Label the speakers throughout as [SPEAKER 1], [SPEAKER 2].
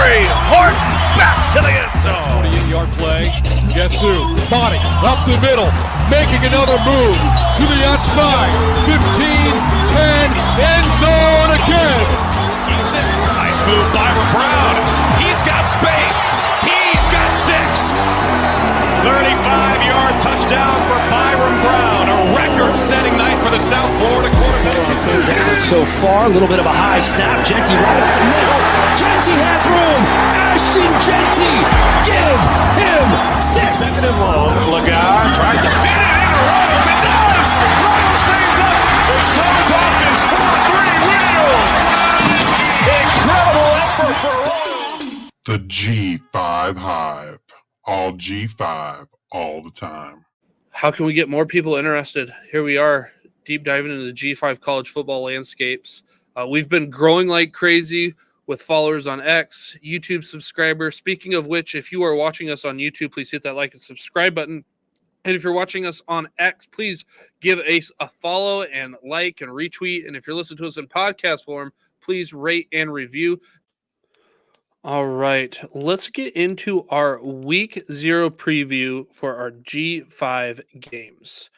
[SPEAKER 1] three. Horton back to the end zone.
[SPEAKER 2] 28-yard play. Guess who? Body up the middle, making another move to the outside. 15, 10, end zone again.
[SPEAKER 1] Keeps it. Nice move by Brown. He's got space. He's got 6. 35-yard touchdown for Byron Brown. A record-setting night for the South Florida quarterback.
[SPEAKER 3] Down so far, a little bit of a high snap. Genty right up the middle. Genty has room. Ashton Genty, give him 6.
[SPEAKER 1] Second and long. Lagar tries to pin it in. Rose, it does. Rose stays up. The Suns offense 4-3 wheels. Incredible effort for Rose.
[SPEAKER 4] The G5 Hive. All G5, all the time.
[SPEAKER 5] How can we get more people interested? Here we are, deep diving into the G5 college football landscapes. We've been growing like crazy with followers on X, YouTube subscribers. Speaking of which, if you are watching us on YouTube, please hit that like and subscribe button. And if you're watching us on X, please give a follow and like and retweet. And if you're listening to us in podcast form, please rate and review. All right, let's get into our week 0 preview for our G5 games.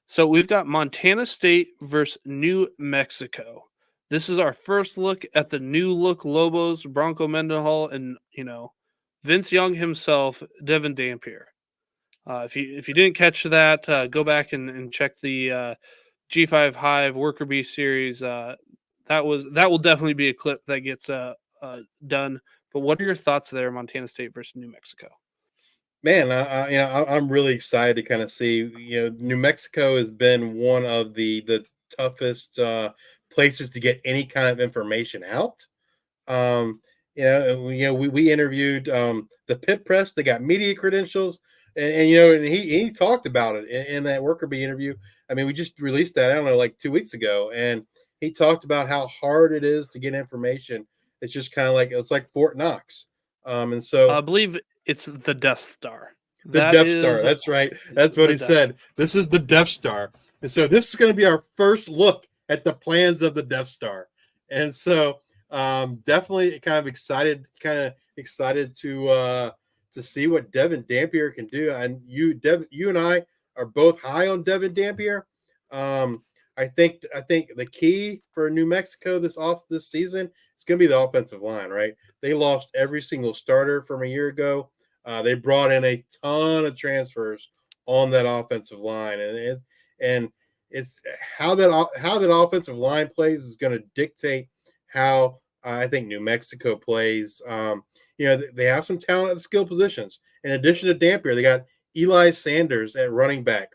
[SPEAKER 5] So we've got Montana State versus New Mexico. This is our first look at the new look Lobos, Bronco Mendenhall, and Vince Young himself, Devin Dampier. If you didn't catch that, go back and check the G5 Hive Worker Bee series. That will definitely be a clip that gets done. But what are your thoughts there, Montana State versus New Mexico?
[SPEAKER 6] Man, I'm really excited to kind of see. New Mexico has been one of the toughest places to get any kind of information out. We interviewed the Pit Press. They got media credentials, and he talked about it in that Worker Bee interview. I mean, we just released that, I don't know, like 2 weeks ago, and he talked about how hard it is to get information. It's just kind of like it's like Fort Knox, and so
[SPEAKER 5] I believe it's the Death Star.
[SPEAKER 6] The Death Star. That's right. That's what he said. This is the Death Star, and so this is going to be our first look at the plans of the Death Star, and so definitely kind of excited to see what Devin Dampier can do. And you and I are both high on Devin Dampier. I think the key for New Mexico this season is going to be the offensive line, right? They lost every single starter from a year ago. They brought in a ton of transfers on that offensive line, and it's how that offensive line plays is going to dictate how I think New Mexico plays. They have some talent at the skill positions. In addition to Dampier, they got Eli Sanders at running back,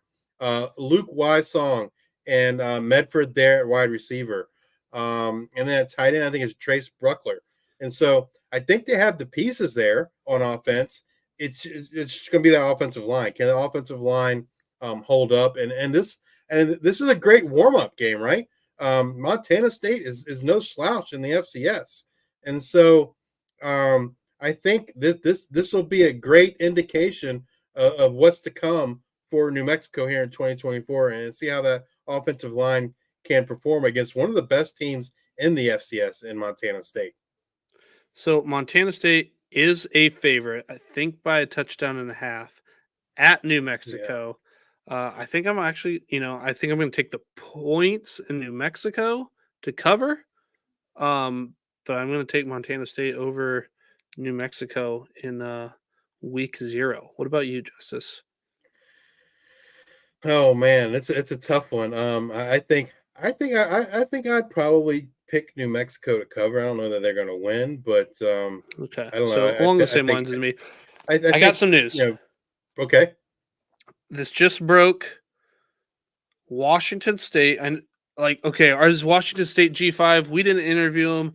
[SPEAKER 6] Luke Wysong and Medford there at wide receiver. And then at tight end, I think it's Trace Bruckler. And so I think they have the pieces there on offense. It's going to be that offensive line. Can the offensive line hold up? And this is a great warm-up game, right? Montana State is no slouch in the FCS. And so I think this will be a great indication of what's to come for New Mexico here in 2024, and see how that offensive line can perform against one of the best teams in the FCS in Montana State.
[SPEAKER 5] So Montana State is a favorite, I think, by a touchdown and a half at New Mexico. Yeah. I think I'm going to take the points in New Mexico to cover. But I'm going to take Montana State over New Mexico in week 0. What about you, Justice?
[SPEAKER 6] Oh man, it's a tough one. I think I'd probably pick New Mexico to cover. I don't know that they're going to win, but
[SPEAKER 5] okay.
[SPEAKER 6] I don't know.
[SPEAKER 5] So along the same lines as me, I got some news.
[SPEAKER 6] Okay.
[SPEAKER 5] This just broke. Washington State, and is Washington State G5? We didn't interview them.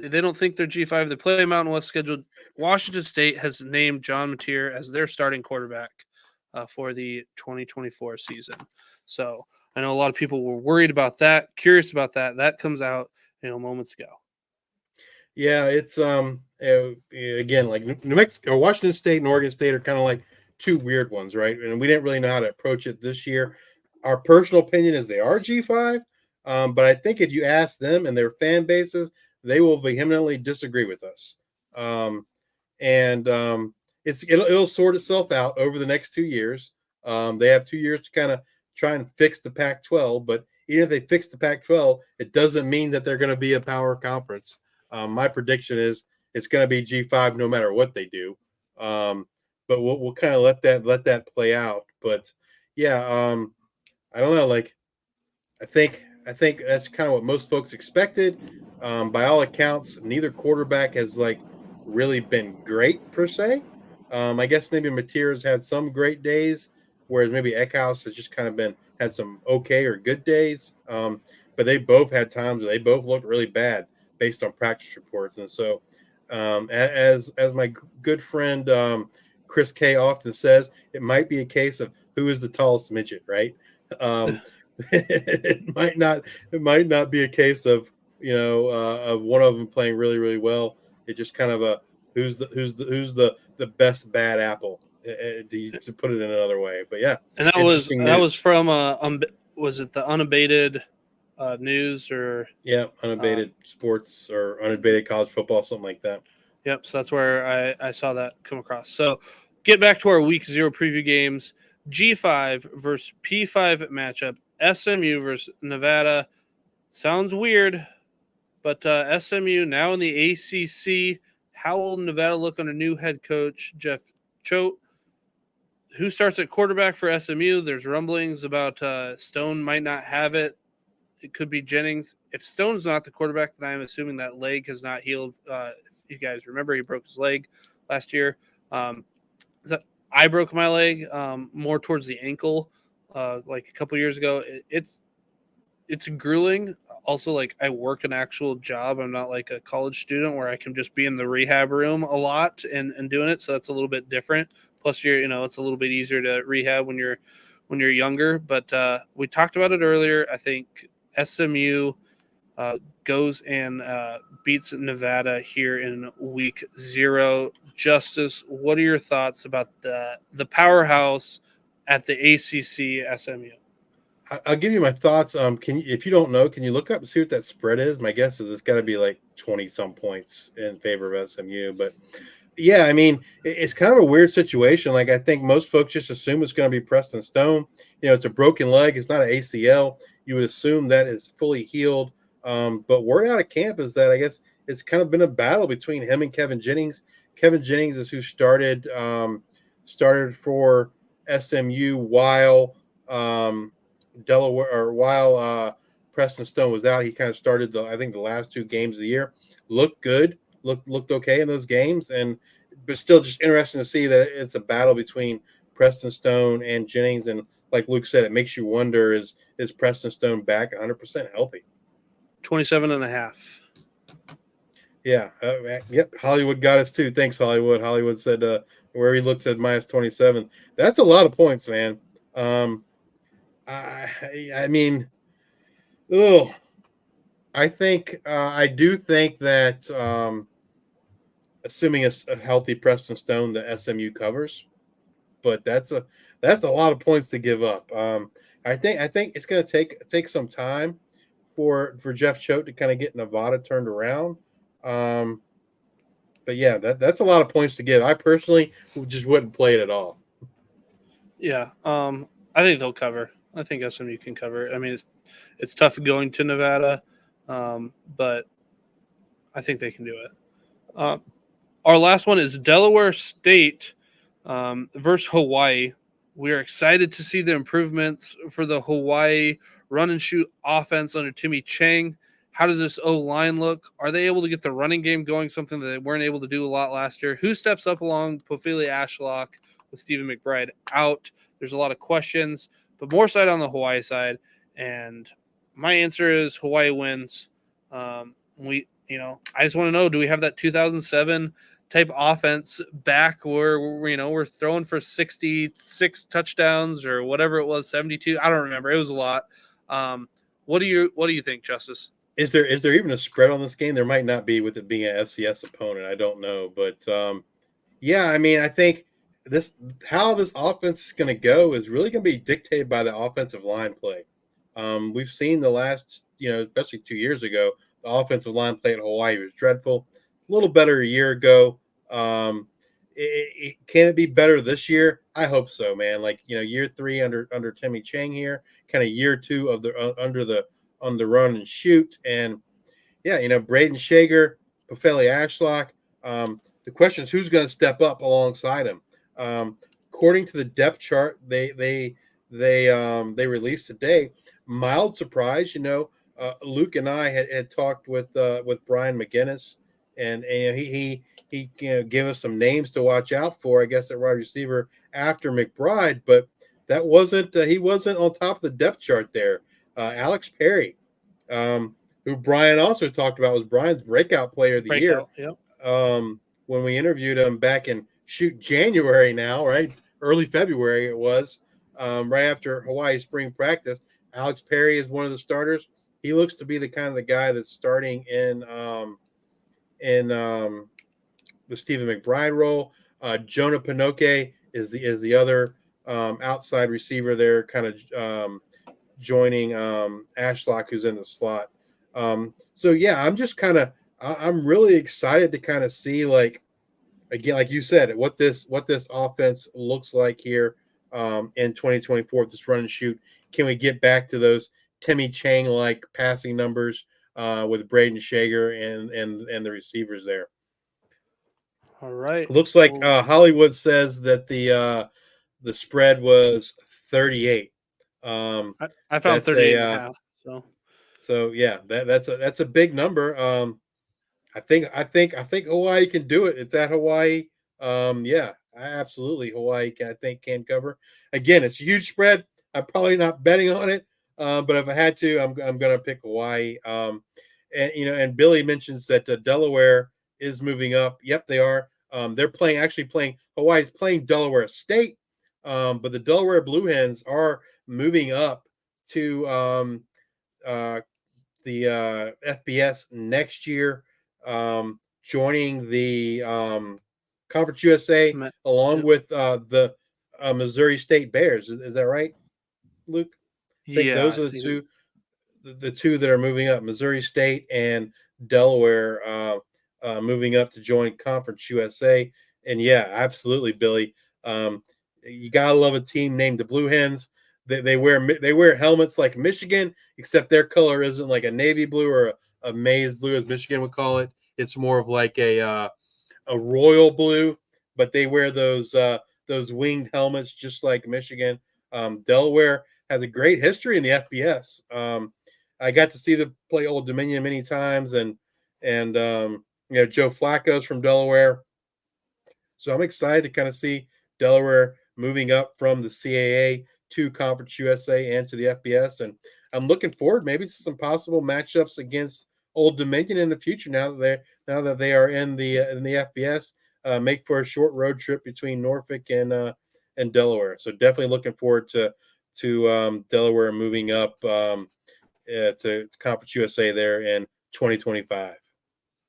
[SPEAKER 5] They don't think they're G5. They play Mountain West scheduled. Washington State has named John Mateer as their starting quarterback for the 2024 season. So I know a lot of people were worried about that, curious about that. That comes out, moments ago.
[SPEAKER 6] Yeah, it's again, like New Mexico, Washington State, and Oregon State are kind of like two weird ones, right? And we didn't really know how to approach it this year. Our personal opinion is they are G5, but I think if you ask them and their fan bases, they will vehemently disagree with us. It'll sort itself out over the next 2 years. They have 2 years to kind of try and fix the Pac-12, but even if they fix the Pac-12, it doesn't mean that they're going to be a power conference. My prediction is it's going to be G5 no matter what they do. But we'll kind of let that play out. But yeah, I don't know. Like, I think that's kind of what most folks expected. By all accounts, neither quarterback has like really been great per se. I guess maybe Mateer's had some great days, whereas maybe Eckhouse has just kind of had some okay or good days. But they both had times where they both looked really bad based on practice reports. And so, as my good friend Chris K often says, it might be a case of who is the tallest midget, right? It might not be a case of of one of them playing really really well. It just kind of a who's the best bad apple, to put it in another way. But yeah,
[SPEAKER 5] And that was from was it the unabated news or
[SPEAKER 6] unabated sports or unabated college football, something like that.
[SPEAKER 5] Yep, so that's where I saw that come across. So get back to our week 0 preview games. G5 versus P5 matchup. SMU versus Nevada. Sounds weird, but SMU now in the ACC. How will Nevada look under new head coach Jeff Choate? Who starts at quarterback for SMU? There's rumblings about Stone might not have it. It could be Jennings. If Stone's not the quarterback, then I'm assuming that leg has not healed. If you guys remember, he broke his leg last year. I broke my leg more towards the ankle like a couple years ago. It's grueling. Also, like, I work an actual job. I'm not like a college student where I can just be in the rehab room a lot and doing it. So that's a little bit different. Plus, it's a little bit easier to rehab when you're younger. But we talked about it earlier. I think SMU goes and beats Nevada here in week 0. Justice, what are your thoughts about the powerhouse at the ACC SMU?
[SPEAKER 6] I'll give you my thoughts. If you don't know, can you look up and see what that spread is? My guess is it's got to be like 20 some points in favor of SMU. But yeah, I mean, it's kind of a weird situation. Like, I think most folks just assume it's going to be Preston Stone. It's a broken leg. It's not an ACL. You would assume that is fully healed. But word out of camp is that I guess it's kind of been a battle between him and Kevin Jennings. Kevin Jennings is who started for SMU while Delaware, or while Preston Stone was out. He kind of started the last 2 games of the year. Looked good, looked okay in those games, but still just interesting to see that it's a battle between Preston Stone and Jennings. And like Luke said, it makes you wonder, is Preston Stone back 100% healthy?
[SPEAKER 5] 27.5.
[SPEAKER 6] Yeah. Yep. Hollywood got us too. Thanks, Hollywood. Hollywood said where he looks at minus 27. That's a lot of points, man. I mean, I do think that assuming a healthy Preston Stone, the SMU covers, but that's a lot of points to give up. I think it's going to take some time for Jeff Choate to kind of get Nevada turned around. But yeah, that's a lot of points to give. I personally just wouldn't play it at all.
[SPEAKER 5] Yeah, I think they'll cover. I think SMU can cover. I mean, it's tough going to Nevada, but I think they can do it. Our last one is Delaware State versus Hawaii. We are excited to see the improvements for the Hawaii run and shoot offense under Timmy Chang. How does this O-line look? Are they able to get the running game going, something that they weren't able to do a lot last year? Who steps up along Pofili Ashlock with Stephen McBride out? There's a lot of questions, but more side on the Hawaii side. And my answer is Hawaii wins. I just want to know, do we have that 2007 type offense back where we're throwing for 66 touchdowns or whatever it was, 72? I don't remember. It was a lot. What do you think, Justice?
[SPEAKER 6] Is there even a spread on this game? There might not be, with it being an FCS opponent. I don't know, but yeah, I mean, I think how this offense is going to go is really going to be dictated by the offensive line play. We've seen the last, especially 2 years ago, the offensive line play at Hawaii was dreadful. little better a year ago. Can it be better this year? I hope so, man. Like, year 3 under Timmy Chang here, kind of year 2 of the on the run and shoot, and Braden Shager, Pofele Ashlock. The question is who's going to step up alongside him. According to the depth chart, they released today. Mild surprise, Luke and I had talked with Brian McGinnis, and he gave us some names to watch out for, I guess, at wide receiver after McBride, but that wasn't he wasn't on top of the depth chart there. Alex Perry, who Brian also talked about, was Brian's breakout player of the year.
[SPEAKER 5] Yep.
[SPEAKER 6] When we interviewed him back in January now, right? Early February it was, right after Hawaii spring practice. Alex Perry is one of the starters. He looks to be the kind of the guy that's starting in the Stephen McBride role. Jonah Pinoque is the other outside receiver there, kind of joining Ashlock, who's in the slot. So yeah, I'm really excited to kind of see, like, again, like you said, what this offense looks like here in 2024 with this run and shoot. Can we get back to those Timmy Chang like passing numbers with Braden Shager and the receivers there?
[SPEAKER 5] All right.
[SPEAKER 6] Looks like Hollywood says that the spread was 38.
[SPEAKER 5] I found 38.5.
[SPEAKER 6] So yeah, that's a big number. I think Hawaii can do it. It's at Hawaii. Yeah, absolutely. Hawaii can cover. Again, it's a huge spread. I'm probably not betting on it, but if I had to, I'm going to pick Hawaii. And Billy mentions that Delaware is moving up. Yep, they are. They're playing. Hawaii's playing Delaware State, but the Delaware Blue Hens are moving up to the FBS next year, joining the Conference USA along with the Missouri State Bears. Is that right, Luke? I think those are the two that are moving up. Missouri State and Delaware moving up to join Conference USA. And yeah, absolutely, Billy. You gotta love a team named the Blue Hens. They wear helmets like Michigan, except their color isn't like a navy blue or a maize blue, as Michigan would call it. It's more of like a royal blue, but they wear those winged helmets just like Michigan. Delaware has a great history in the FBS. I got to see them play Old Dominion many times, and Joe Flacco's from Delaware, so I'm excited to kind of see Delaware moving up from the CAA to Conference USA and to the FBS, and I'm looking forward maybe to some possible matchups against Old Dominion in the future. Now that they are in the FBS, make for a short road trip between Norfolk and Delaware. So definitely looking forward to Delaware moving up to Conference USA there in 2025.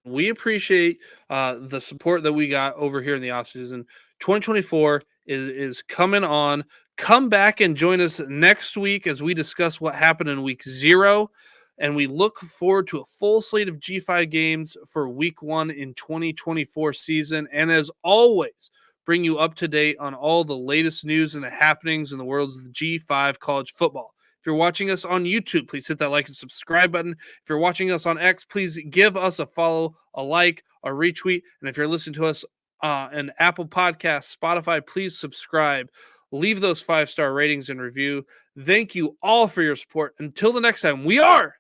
[SPEAKER 5] We appreciate the support that we got over here in the offseason. 2024 is coming on. Come back and join us next week as we discuss what happened in week 0. And we look forward to a full slate of G5 games for week 1 in 2024 season. And as always, bring you up to date on all the latest news and the happenings in the world of the G5 college football. If you're watching us on YouTube, please hit that like and subscribe button. If you're watching us on X, please give us a follow, a like, a retweet. And if you're listening to us on Apple Podcasts, Spotify, please subscribe. Leave those 5-star ratings and review. Thank you all for your support. Until the next time, we are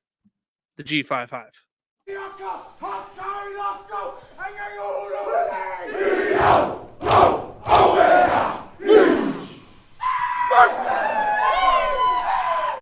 [SPEAKER 5] the G5 Hive.
[SPEAKER 7] First